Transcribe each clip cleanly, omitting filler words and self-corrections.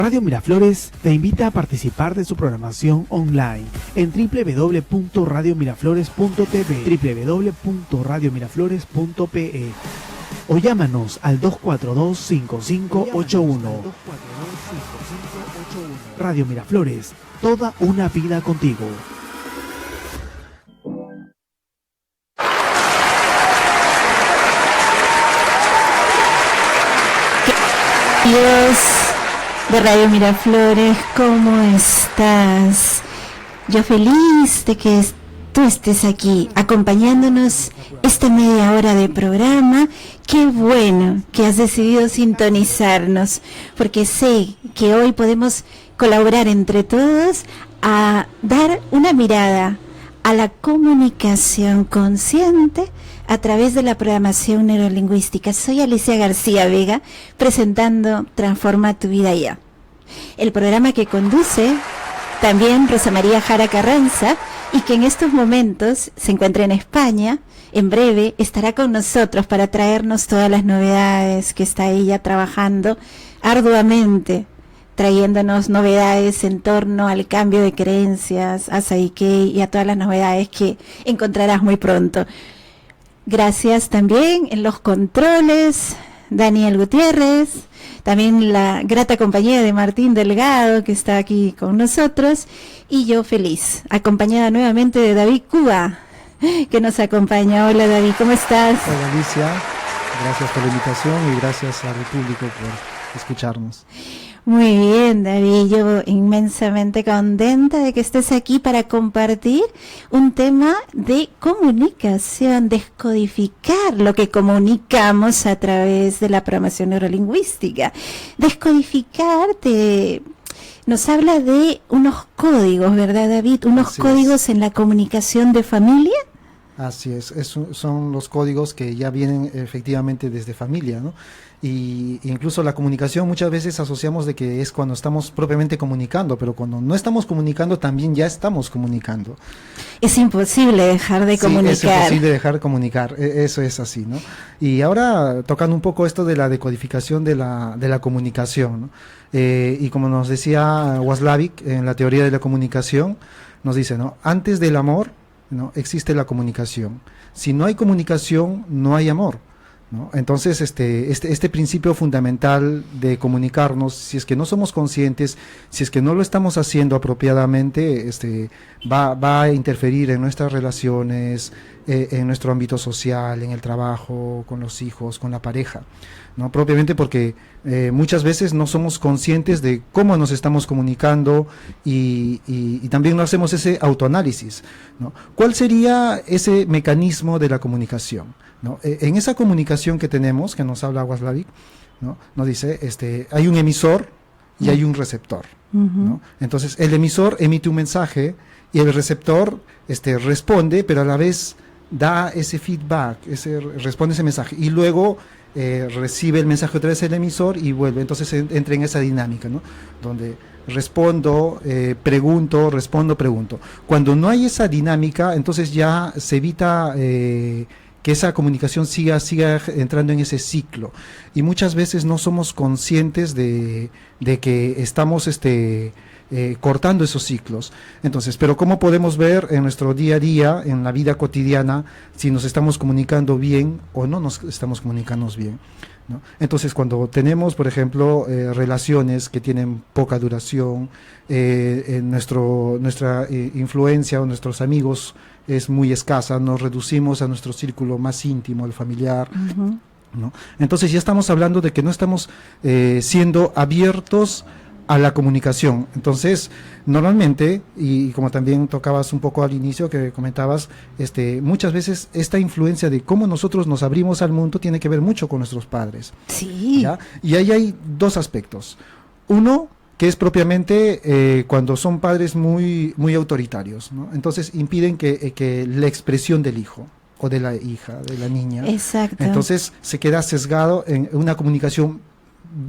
Radio Miraflores te invita a participar de su programación online en www.radiomiraflores.tv, www.radiomiraflores.pe o llámanos al 242-5581. Radio Miraflores, toda una vida contigo. Dios de Radio Miraflores, ¿cómo estás? Yo feliz de que tú estés aquí acompañándonos esta media hora de programa. Qué bueno que has decidido sintonizarnos, porque sé que hoy podemos colaborar entre todos a dar una mirada a la comunicación consciente a través de la programación neurolingüística. Soy Alicia García Vega, presentando Transforma tu vida ya. El programa que conduce también Rosa María Jara Carranza, y que en estos momentos se encuentra en España. En breve estará con nosotros para traernos todas las novedades que está ella trabajando arduamente, trayéndonos novedades en torno al cambio de creencias, a Psyche y a todas las novedades que encontrarás muy pronto. Gracias también en los controles, Daniel Gutiérrez, también la grata compañía de Martín Delgado, que está aquí con nosotros, y yo feliz, acompañada nuevamente de David Cuba, que nos acompaña. Hola David, ¿cómo estás? Hola Alicia, gracias por la invitación y gracias al público por escucharnos. Muy bien, David, yo inmensamente contenta de que estés aquí para compartir un tema de comunicación, descodificar lo que comunicamos a través de la programación neurolingüística. Descodificar nos habla de unos códigos, ¿verdad, David? Unos códigos en la comunicación de familia. Así es, son los códigos que ya vienen efectivamente desde familia, ¿no? Y incluso la comunicación muchas veces asociamos de que es cuando estamos propiamente comunicando, pero cuando no estamos comunicando también ya estamos comunicando. Es imposible dejar de comunicar. Es imposible dejar de comunicar, eso es así, ¿no? Y ahora tocando un poco esto de la decodificación de la comunicación, ¿no? Y como nos decía Watzlawick en la teoría de la comunicación, nos dice, ¿no? Antes del amor, ¿no?, existe la comunicación. Si no hay comunicación, no hay amor, ¿no? Entonces este principio fundamental de comunicarnos, si es que no somos conscientes, si es que no lo estamos haciendo apropiadamente, va a interferir en nuestras relaciones, en nuestro ámbito social, en el trabajo, con los hijos, con la pareja, ¿no? Propiamente porque muchas veces no somos conscientes de cómo nos estamos comunicando y también no hacemos ese autoanálisis, ¿no? ¿Cuál sería ese mecanismo de la comunicación, ¿no? En esa comunicación que tenemos, que nos habla Watzlawick, ¿no?, nos dice, hay un emisor y hay un receptor, ¿no? Entonces el emisor emite un mensaje y el receptor responde, pero a la vez da ese feedback, responde ese mensaje y luego recibe el mensaje otra vez el emisor y vuelve. Entonces entra en esa dinámica, ¿no?, donde respondo, pregunto, respondo, pregunto. Cuando no hay esa dinámica, entonces ya se evita que esa comunicación siga entrando en ese ciclo, y muchas veces no somos conscientes de que estamos cortando esos ciclos. Entonces, pero ¿cómo podemos ver en nuestro día a día, en la vida cotidiana, si nos estamos comunicando bien o no nos estamos comunicando bien, ¿no? Entonces, cuando tenemos, por ejemplo, relaciones que tienen poca duración, nuestra influencia o nuestros amigos es muy escasa, nos reducimos a nuestro círculo más íntimo, el familiar, ¿no? Entonces ya estamos hablando de que no estamos siendo abiertos a la comunicación. Entonces, normalmente, y como también tocabas un poco al inicio que comentabas, muchas veces esta influencia de cómo nosotros nos abrimos al mundo tiene que ver mucho con nuestros padres. Sí. ¿Ya? Y ahí hay dos aspectos. Uno, que es propiamente cuando son padres muy, muy autoritarios, ¿no? Entonces impiden que la expresión del hijo o de la hija, de la niña. Exacto. Entonces se queda sesgado en una comunicación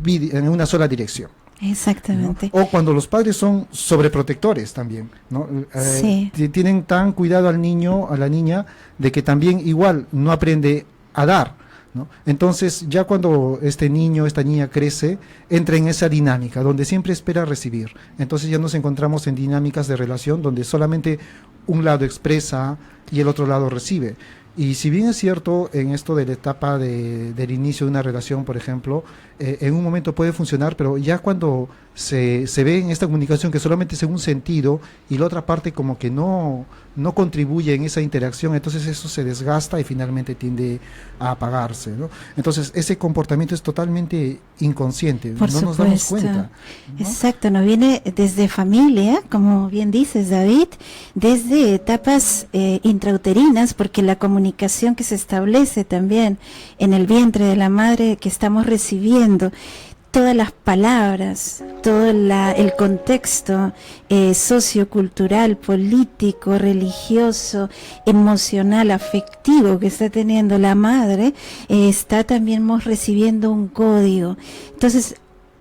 en una sola dirección. Exactamente. ¿No? O cuando los padres son sobreprotectores también, ¿no? Sí. Tienen tan cuidado al niño, a la niña, de que también igual no aprende a dar, ¿no? Entonces, ya cuando este niño, esta niña crece, entra en esa dinámica donde siempre espera recibir. Entonces ya nos encontramos en dinámicas de relación donde solamente un lado expresa y el otro lado recibe. Y si bien es cierto en esto de la etapa del inicio de una relación, por ejemplo, en un momento puede funcionar, pero ya cuando se ve en esta comunicación que solamente es en un sentido y la otra parte como que no contribuye en esa interacción, entonces eso se desgasta y finalmente tiende a apagarse, ¿no? Entonces ese comportamiento es totalmente inconsciente, Por no supuesto. nos damos cuenta, ¿no? Exacto, nos viene desde familia, como bien dices, David, desde etapas intrauterinas, porque la comunicación que se establece también en el vientre de la madre que estamos recibiendo, todas las palabras, todo el contexto sociocultural, político, religioso, emocional, afectivo que está teniendo la madre, está también recibiendo un código. Entonces,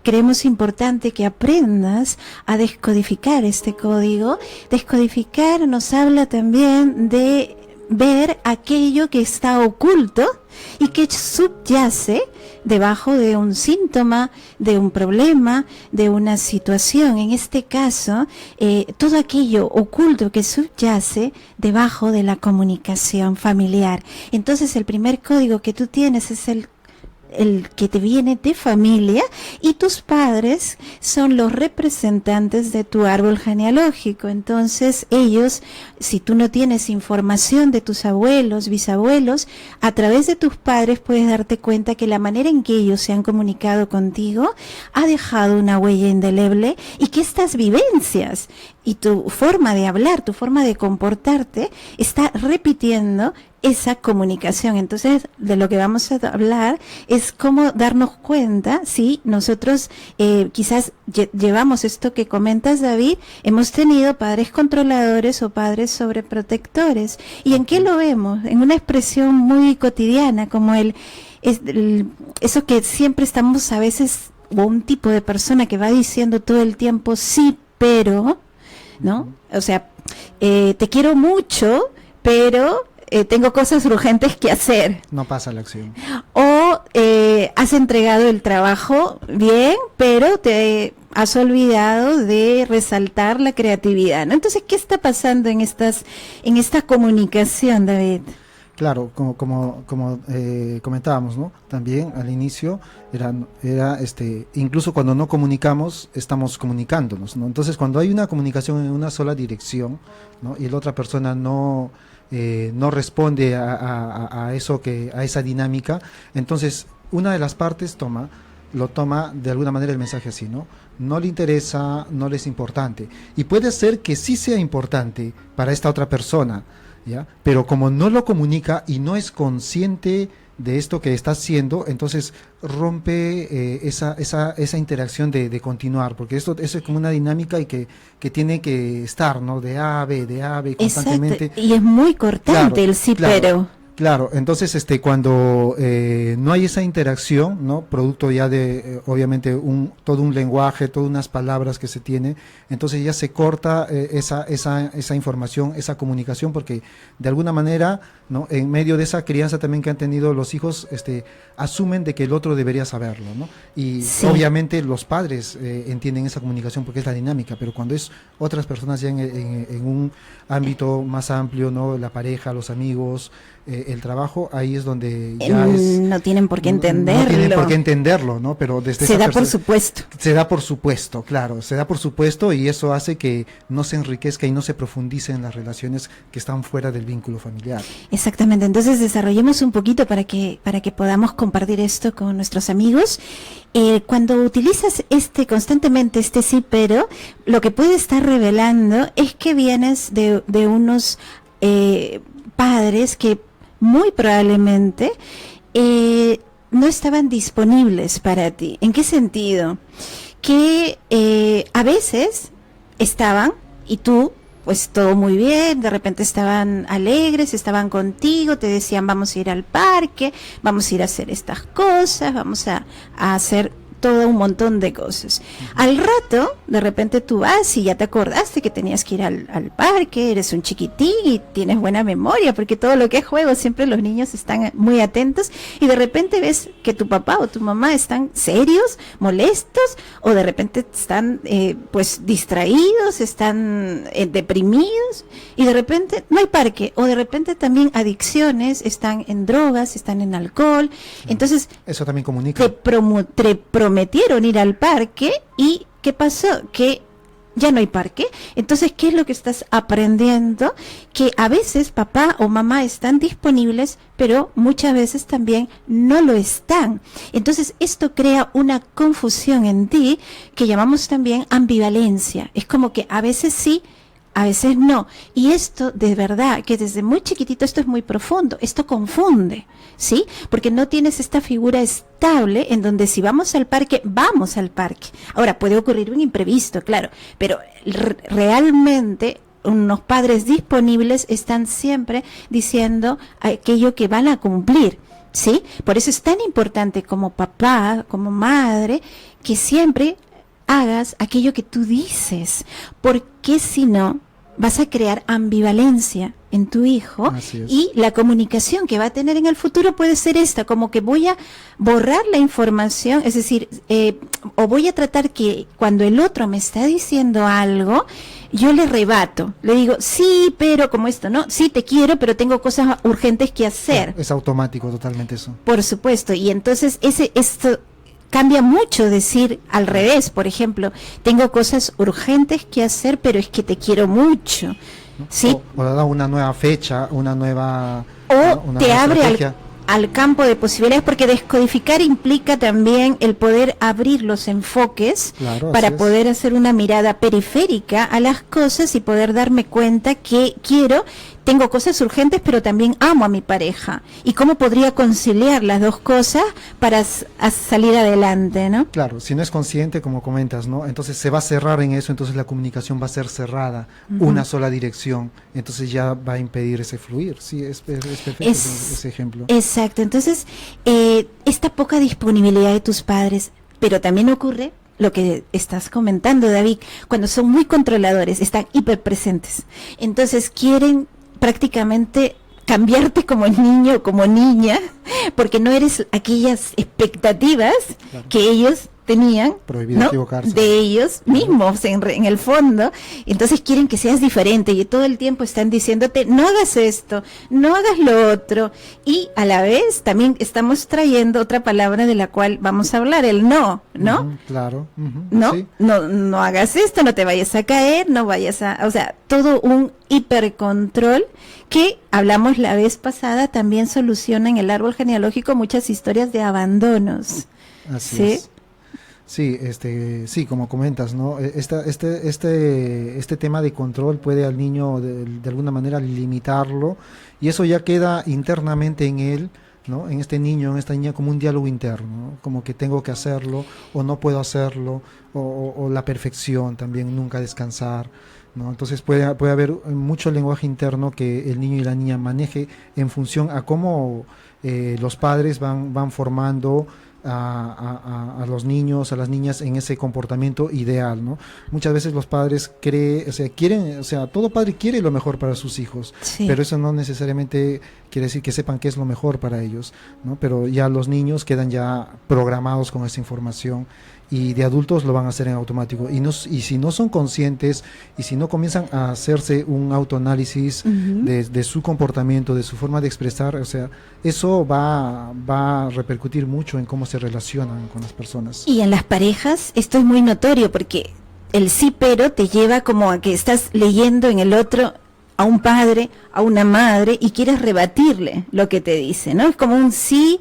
creemos importante que aprendas a descodificar este código. Descodificar nos habla también de ver aquello que está oculto y que subyace debajo de un síntoma, de un problema, de una situación. En este caso, todo aquello oculto que subyace debajo de la comunicación familiar. Entonces, el primer código que tú tienes es el que te viene de familia, y tus padres son los representantes de tu árbol genealógico. Entonces ellos, si tú no tienes información de tus abuelos, bisabuelos, a través de tus padres puedes darte cuenta que la manera en que ellos se han comunicado contigo ha dejado una huella indeleble, y que estas vivencias y tu forma de hablar, tu forma de comportarte está repitiendo esa comunicación. Entonces, de lo que vamos a hablar es cómo darnos cuenta si nosotros quizás llevamos esto que comentas, David, hemos tenido padres controladores o padres sobreprotectores. ¿Y en qué lo vemos? En una expresión muy cotidiana, como eso que siempre estamos a veces, o un tipo de persona que va diciendo todo el tiempo sí, pero, ¿no? O sea, te quiero mucho, pero tengo cosas urgentes que hacer. No pasa la acción. O has entregado el trabajo bien, pero te has olvidado de resaltar la creatividad, ¿no? Entonces, ¿qué está pasando en esta comunicación, David? Claro, como comentábamos, ¿no? También al inicio era incluso cuando no comunicamos, estamos comunicándonos, ¿no? Entonces, cuando hay una comunicación en una sola dirección, ¿no? Y la otra persona no responde a esa dinámica, entonces una de las partes lo toma de alguna manera el mensaje así, ¿no? No le interesa, no le es importante. Y puede ser que sí sea importante para esta otra persona, ¿ya? Pero como no lo comunica y no es consciente de esto que está haciendo, entonces rompe esa interacción de continuar, porque eso es como una dinámica y que tiene que estar, ¿no? De A a B constantemente. Exacto. Y es muy cortante, claro, el sí, claro, pero. Claro, entonces cuando no hay esa interacción, ¿no? Producto ya de obviamente todo un lenguaje, todas unas palabras que se tiene, entonces ya se corta esa información, esa comunicación, porque de alguna manera, ¿no? En medio de esa crianza también que han tenido los hijos, asumen de que el otro debería saberlo, ¿no? Y sí, obviamente los padres entienden esa comunicación porque es la dinámica, pero cuando es otras personas ya en un ámbito más amplio, ¿no? La pareja, los amigos, el trabajo, ahí es donde ya no tienen por qué entenderlo. No tienen por qué entenderlo, ¿no? Pero desde se da por supuesto. Se da por supuesto, claro, se da por supuesto, y eso hace que no se enriquezca y no se profundice en las relaciones que están fuera del vínculo familiar. Exactamente, entonces desarrollemos un poquito para que podamos compartir esto con nuestros amigos. Cuando utilizas constantemente sí, pero, lo que puede estar revelando es que vienes de unos padres que muy probablemente no estaban disponibles para ti. ¿En qué sentido? Que a veces estaban y tú, pues todo muy bien, de repente estaban alegres, estaban contigo, te decían vamos a ir al parque, vamos a ir a hacer estas cosas, vamos a hacer todo un montón de cosas. Al rato, de repente tú vas y ya te acordaste que tenías que ir al parque, eres un chiquitín y tienes buena memoria, porque todo lo que es juego, siempre los niños están muy atentos, y de repente ves que tu papá o tu mamá están serios, molestos, o de repente están pues distraídos, están deprimidos, y de repente no hay parque, o de repente también adicciones, están en drogas, están en alcohol. Entonces eso también comunica. Te prometieron ir al parque, y ¿qué pasó? Que ya no hay parque. Entonces, ¿qué es lo que estás aprendiendo? Que a veces papá o mamá están disponibles, pero muchas veces también no lo están. Entonces, esto crea una confusión en ti que llamamos también ambivalencia. Es como que a veces sí, a veces no. Y esto, de verdad, que desde muy chiquitito, esto es muy profundo, esto confunde, ¿sí? Porque no tienes esta figura estable en donde si vamos al parque, vamos al parque. Ahora, puede ocurrir un imprevisto, claro, pero realmente unos padres disponibles están siempre diciendo aquello que van a cumplir, ¿sí? Por eso es tan importante como papá, como madre, que siempre hagas aquello que tú dices, porque si no vas a crear ambivalencia en tu hijo, y la comunicación que va a tener en el futuro puede ser esta, como que voy a borrar la información, es decir, o voy a tratar que cuando el otro me está diciendo algo, yo le rebato, le digo, sí, pero como esto, ¿no? Sí, te quiero, pero tengo cosas urgentes que hacer. Es automático totalmente eso. Por supuesto, y entonces esto cambia mucho decir al revés. Por ejemplo, tengo cosas urgentes que hacer, pero es que te quiero mucho, ¿sí? O da una nueva fecha, una nueva... O una te nueva abre estrategia. al campo de posibilidades, porque descodificar implica también el poder abrir los enfoques, Claro, para así es. poder hacer una mirada periférica a las cosas y poder darme cuenta que tengo cosas urgentes, pero también amo a mi pareja. ¿Y cómo podría conciliar las dos cosas para salir adelante, no? Claro, si no es consciente, como comentas, ¿no? Entonces se va a cerrar en eso, entonces la comunicación va a ser cerrada, una sola dirección, entonces ya va a impedir ese fluir. Sí, es perfecto ese ejemplo. Exacto, entonces esta poca disponibilidad de tus padres, pero también ocurre lo que estás comentando, David, cuando son muy controladores, están hiperpresentes, entonces quieren prácticamente cambiarte como niño o como niña, porque no eres aquellas expectativas que ellos tenían, Prohibido equivocarse. de ellos mismos en el fondo. Entonces quieren que seas diferente, y todo el tiempo están diciéndote, no hagas esto, no hagas lo otro, y a la vez también estamos trayendo otra palabra de la cual vamos a hablar, el no, ¿no? Claro. No, Sí. no hagas esto, no te vayas a caer, no vayas a, o sea, todo un hipercontrol que hablamos la vez pasada, también soluciona en el árbol genealógico muchas historias de abandonos. Así ¿sí? es. Sí, sí, como comentas, ¿no? Este tema de control puede al niño de alguna manera limitarlo, y eso ya queda internamente en él, ¿no? En este niño, en esta niña, como un diálogo interno, ¿no? Como que tengo que hacerlo o no puedo hacerlo, o la perfección también, nunca descansar, ¿no? Entonces puede haber mucho lenguaje interno que el niño y la niña maneje en función a cómo los padres van formando a los niños, a las niñas en ese comportamiento ideal, ¿no? Muchas veces los padres quieren, todo padre quiere lo mejor para sus hijos, Sí. pero eso no necesariamente quiere decir que sepan qué es lo mejor para ellos, ¿no? Pero ya los niños quedan ya programados con esa información, y de adultos lo van a hacer en automático, y si no son conscientes, y si no comienzan a hacerse un autoanálisis de su comportamiento, de su forma de expresar, eso va a repercutir mucho en cómo se relacionan con las personas. Y en las parejas esto es muy notorio, porque el sí pero te lleva como a que estás leyendo en el otro a un padre, a una madre, y quieres rebatirle lo que te dice, ¿no? Es como un sí,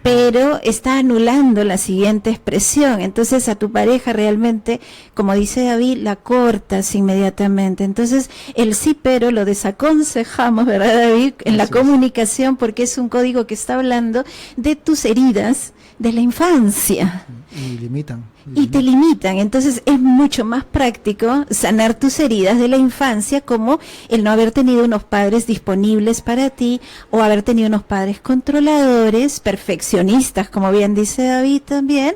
pero está anulando la siguiente expresión. Entonces a tu pareja realmente, como dice David, la cortas inmediatamente. Entonces el sí pero lo desaconsejamos, ¿verdad, David? En la comunicación, porque es un código que está hablando de tus heridas de la infancia. Y limitan. Y te limitan. Entonces es mucho más práctico sanar tus heridas de la infancia, como el no haber tenido unos padres disponibles para ti, o haber tenido unos padres controladores, perfeccionistas, como bien dice David también,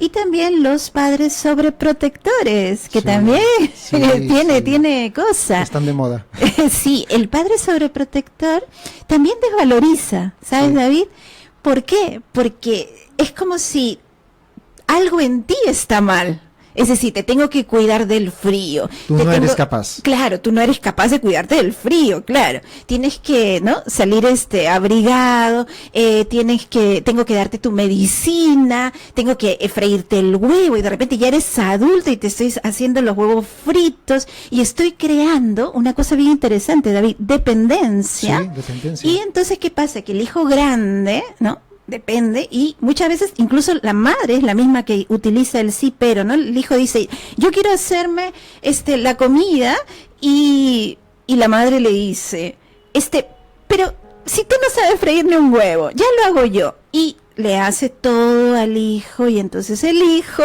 Y también los padres sobreprotectores, que Sí, también sí, tiene cosa. Están de moda. Sí, el padre sobreprotector también desvaloriza, ¿sabes, Sí. David? ¿Por qué? Porque es como si algo en ti está mal. Es decir, te tengo que cuidar del frío. Tú Te no eres tengo- capaz. Claro, tú no eres capaz de cuidarte del frío, claro. Tienes que, ¿no? Salir abrigado, tengo que darte tu medicina, tengo que freírte el huevo y de repente ya eres adulto y te estoy haciendo los huevos fritos y estoy creando una cosa bien interesante, David, dependencia. Sí, dependencia. Y entonces, ¿qué pasa? Que el hijo grande, ¿no? Depende, y muchas veces incluso la madre es la misma que utiliza el sí, pero, ¿no? El hijo dice, yo quiero hacerme la comida, y la madre le dice, pero si tú no sabes freírme un huevo, ya lo hago yo. Y le hace todo al hijo, y entonces el hijo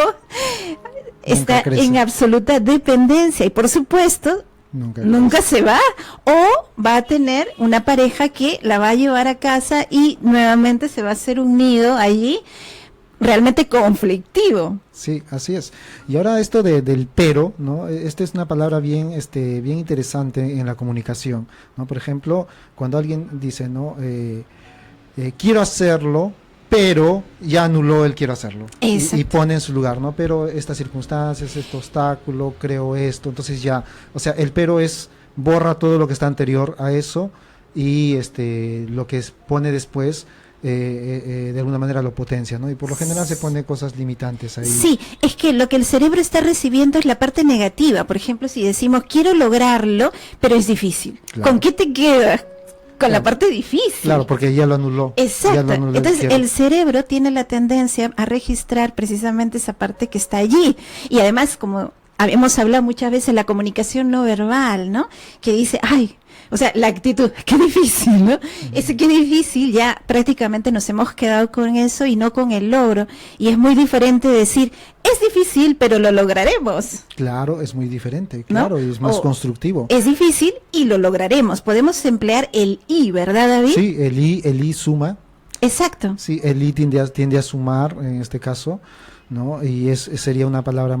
está crece. en absoluta dependencia, y por supuesto, nunca se va, o va a tener una pareja que la va a llevar a casa y nuevamente se va a hacer un nido allí realmente conflictivo. Sí, así es. Y ahora esto del pero, ¿no? Esta es una palabra bien, bien interesante en la comunicación, ¿no? Por ejemplo, cuando alguien dice, ¿no? Quiero hacerlo, pero ya anuló el quiero hacerlo. Y pone en su lugar, ¿no? Pero estas circunstancias, este obstáculo, creo esto, entonces ya, o sea, el pero borra todo lo que está anterior a eso, y lo que pone después, de alguna manera lo potencia, ¿no? Y por lo general se pone cosas limitantes ahí. Sí, es que lo que el cerebro está recibiendo es la parte negativa. Por ejemplo, si decimos quiero lograrlo, pero es difícil. Claro. ¿Con qué te quedas? Con la parte difícil. Claro, porque ya lo anuló. Exacto. Ya lo anuló. Entonces el cerebro tiene la tendencia a registrar precisamente esa parte que está allí. Y además, como habíamos hablado muchas veces, la comunicación no verbal, ¿no? Que dice, ay, o sea, la actitud, qué difícil, ¿no? Ese qué difícil, ya prácticamente nos hemos quedado con eso y no con el logro. Y es muy diferente decir, es difícil, pero lo lograremos. Claro, es muy diferente, ¿No? claro, y es más constructivo. Es difícil y lo lograremos. Podemos emplear el I, ¿verdad, David? Sí, el I suma. Exacto. Sí, el I tiende a sumar en este caso, ¿no? Y sería una palabra,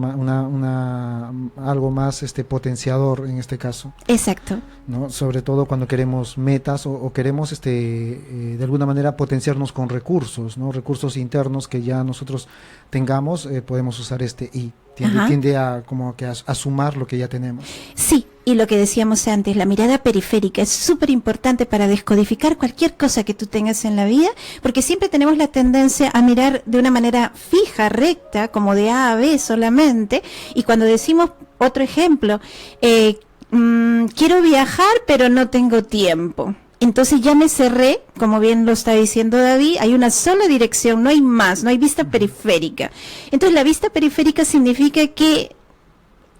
algo más potenciador en este caso, Exacto. ¿no? Sobre todo cuando queremos metas o queremos de alguna manera potenciarnos con recursos, ¿no? Recursos internos que ya nosotros tengamos, podemos usar este I. Tiende a como que a sumar lo que ya tenemos. Sí, y lo que decíamos antes, la mirada periférica es súper importante para descodificar cualquier cosa que tú tengas en la vida, porque siempre tenemos la tendencia a mirar de una manera fija, recta, como de A a B solamente, y cuando decimos, otro ejemplo, quiero viajar pero no tengo tiempo. Entonces ya me cerré, como bien lo está diciendo David, hay una sola dirección, no hay más, no hay vista periférica. Entonces la vista periférica significa que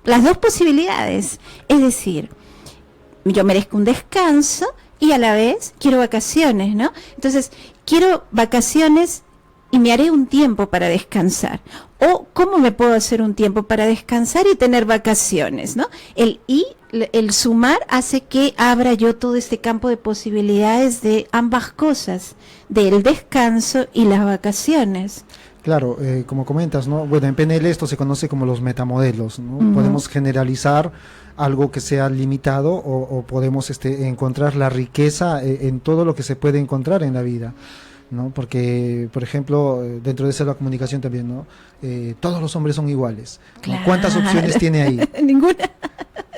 las dos posibilidades, es decir, yo merezco un descanso y a la vez quiero vacaciones, ¿no? Entonces, quiero vacaciones y me haré un tiempo para descansar. O, ¿cómo me puedo hacer un tiempo para descansar y tener vacaciones, ¿no? El sumar hace que abra yo todo este campo de posibilidades de ambas cosas, del descanso y las vacaciones. Claro, como comentas, ¿no? Bueno, en PNL esto se conoce como los metamodelos, ¿no? Podemos generalizar algo que sea limitado o podemos encontrar la riqueza en todo lo que se puede encontrar en la vida, ¿no? Porque, por ejemplo, dentro de esa la comunicación también, ¿no? Todos los hombres son iguales, ¿no? Claro. ¿Cuántas opciones tiene ahí? Ninguna.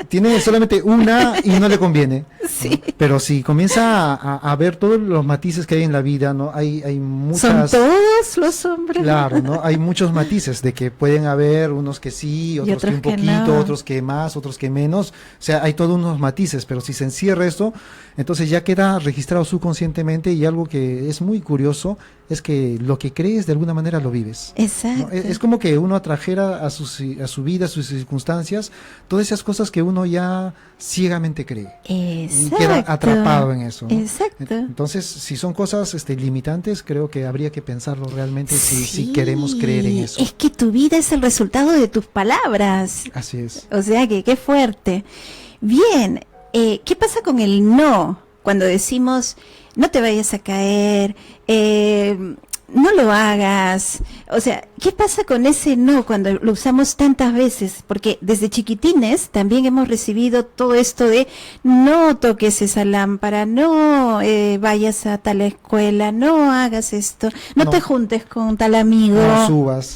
Tiene solamente una y no le conviene. Sí. ¿no? Pero si comienza a ver todos los matices que hay en la vida, ¿no? Hay muchas... Son todos los hombres. Claro, ¿no? Hay muchos matices de que pueden haber unos que sí, otros que un que poquito, no. otros que más, otros que menos. O sea, hay todos unos matices, pero si se encierra esto, entonces ya queda registrado subconscientemente, y algo que es muy curioso es que lo que crees de alguna manera lo vives. Exacto. ¿no? Es como que uno atrajera a su vida, a sus circunstancias, todas esas cosas que uno ya ciegamente cree. Exacto. Y queda atrapado en eso. ¿no? Exacto. Entonces, si son cosas limitantes, creo que habría que pensarlo realmente si Sí, queremos creer en eso. Es que tu vida es el resultado de tus palabras. Así es. O sea que qué fuerte. Bien, ¿qué pasa con el no? Cuando decimos, no te vayas a caer, no lo hagas. O sea, ¿qué pasa con ese no cuando lo usamos tantas veces? Porque desde chiquitines también hemos recibido todo esto de no toques esa lámpara, no vayas a tal escuela, no hagas esto, no te juntes con tal amigo,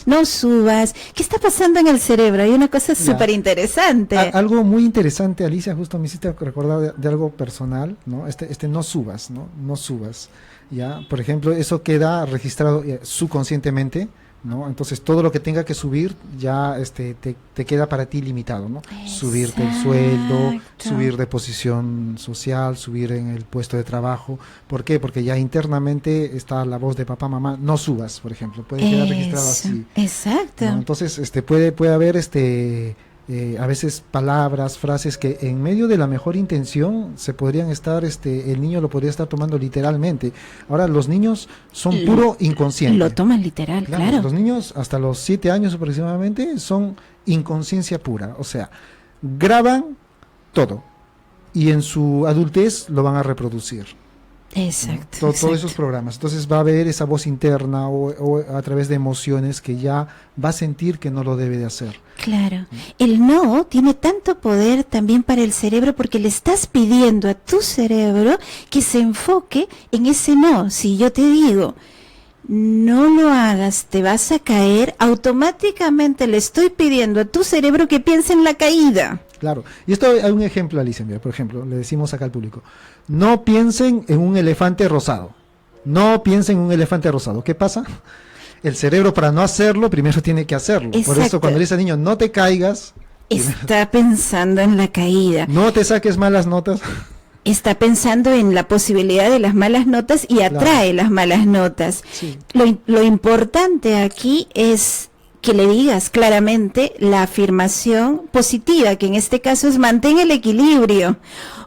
no subas. ¿Qué está pasando en el cerebro? Hay una cosa súper interesante. Algo muy interesante, Alicia, justo me hiciste recordar de algo personal, ¿no? No subas, ¿no? No subas. Ya, por ejemplo, eso queda registrado subconscientemente, ¿no? Entonces todo lo que tenga que subir ya te queda para ti limitado, ¿no? Exacto. Subirte el sueldo, subir de posición social, subir en el puesto de trabajo. ¿Por qué? Porque ya internamente está la voz de papá, mamá, no subas, por ejemplo, puede quedar registrado así. Exacto. ¿No? Entonces puede haber a veces palabras, frases que en medio de la mejor intención se podrían estar, el niño lo podría estar tomando literalmente. Ahora, los niños son puro inconsciente. Lo toman literal, claro. Los niños hasta los 7 años aproximadamente son inconsciencia pura, o sea, graban todo y en su adultez lo van a reproducir. Exacto, ¿no? Todos esos programas. Entonces va a haber esa voz interna o a través de emociones que ya va a sentir que no lo debe de hacer. Claro. El no tiene tanto poder también para el cerebro porque le estás pidiendo a tu cerebro que se enfoque en ese no. Si yo te digo, no lo hagas, te vas a caer, automáticamente le estoy pidiendo a tu cerebro que piense en la caída. Claro. Y esto hay un ejemplo, Alicia, mira, por ejemplo, le decimos acá al público, no piensen en un elefante rosado. No piensen en un elefante rosado. ¿Qué pasa? El cerebro, para no hacerlo, primero tiene que hacerlo. Exacto. Por eso cuando le dice al niño, no te caigas, está pensando en la caída. No te saques malas notas. Está pensando en la posibilidad de las malas notas y atrae las malas notas. Sí. Lo importante aquí es que le digas claramente la afirmación positiva, que en este caso es mantén el equilibrio,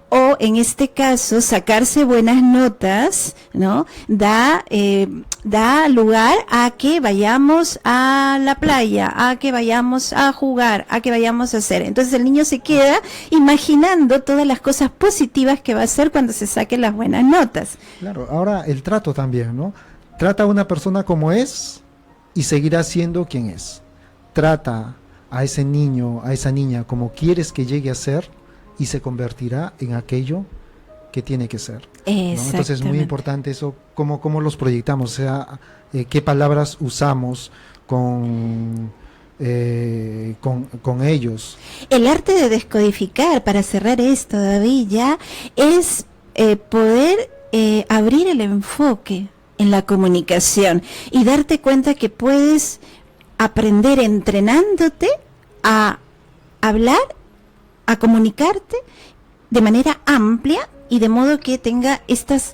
o en este caso sacarse buenas notas, ¿no? Da lugar a que vayamos a la playa, a que vayamos a jugar, a que vayamos a hacer. Entonces el niño se queda imaginando todas las cosas positivas que va a hacer cuando se saquen las buenas notas. Claro, ahora el trato también, ¿no? Trata a una persona como es y seguirá siendo quien es. Trata a ese niño, a esa niña como quieres que llegue a ser y se convertirá en aquello que tiene que ser, ¿no? Entonces es muy importante eso, cómo los proyectamos, o sea, qué palabras usamos con ellos. El arte de descodificar, para cerrar esto, David, ya es poder abrir el enfoque en la comunicación y darte cuenta que puedes aprender entrenándote a hablar, a comunicarte de manera amplia y de modo que tenga estas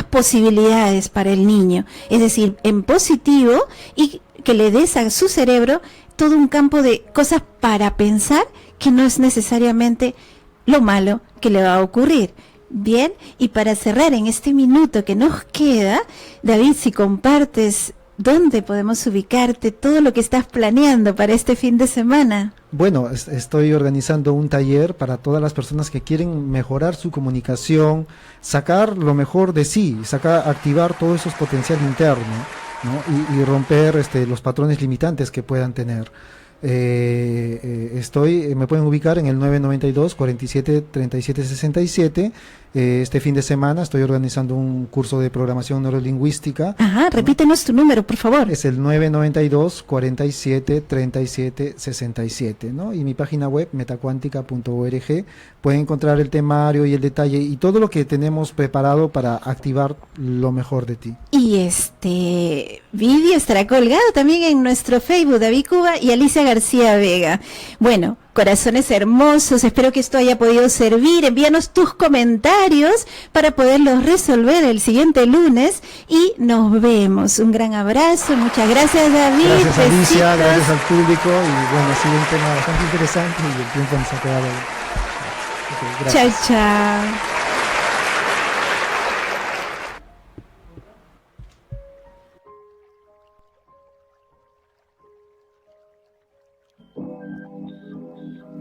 posibilidades para el niño, es decir, en positivo, y que le des a su cerebro todo un campo de cosas para pensar que no es necesariamente lo malo que le va a ocurrir. Bien, y para cerrar en este minuto que nos queda, David, si compartes dónde podemos ubicarte, todo lo que estás planeando para este fin de semana. Bueno, estoy organizando un taller para todas las personas que quieren mejorar su comunicación, sacar lo mejor de sí, activar todo eso potencial interno, ¿no? y romper los patrones limitantes que puedan tener. Me pueden ubicar en el 992 47 37 67. Este fin de semana estoy organizando un curso de programación neurolingüística. Ajá, repítenos tu número, por favor. Es el 992 47 37 67, ¿no? Y mi página web metacuántica.org. Pueden encontrar el temario y el detalle y todo lo que tenemos preparado para activar lo mejor de ti. Y este vídeo estará colgado también en nuestro Facebook, David Cuba y Alicia García Vega. Bueno, corazones hermosos, espero que esto haya podido servir. Envíanos tus comentarios para poderlos resolver el siguiente lunes y nos vemos. Un gran abrazo, muchas gracias, David. Gracias, Alicia, gracias al público y bueno, ha sido un tema bastante interesante y el tiempo nos ha quedado. Okay, chao, chao.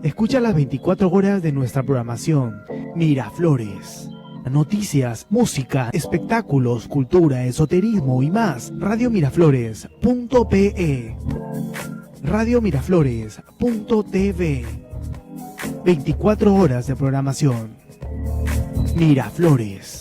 Escucha las 24 horas de nuestra programación Miraflores, noticias, música, espectáculos, cultura, esoterismo y más. Radio Miraflores.pe, Radio Miraflores.tv. 24 horas de programación. Miraflores.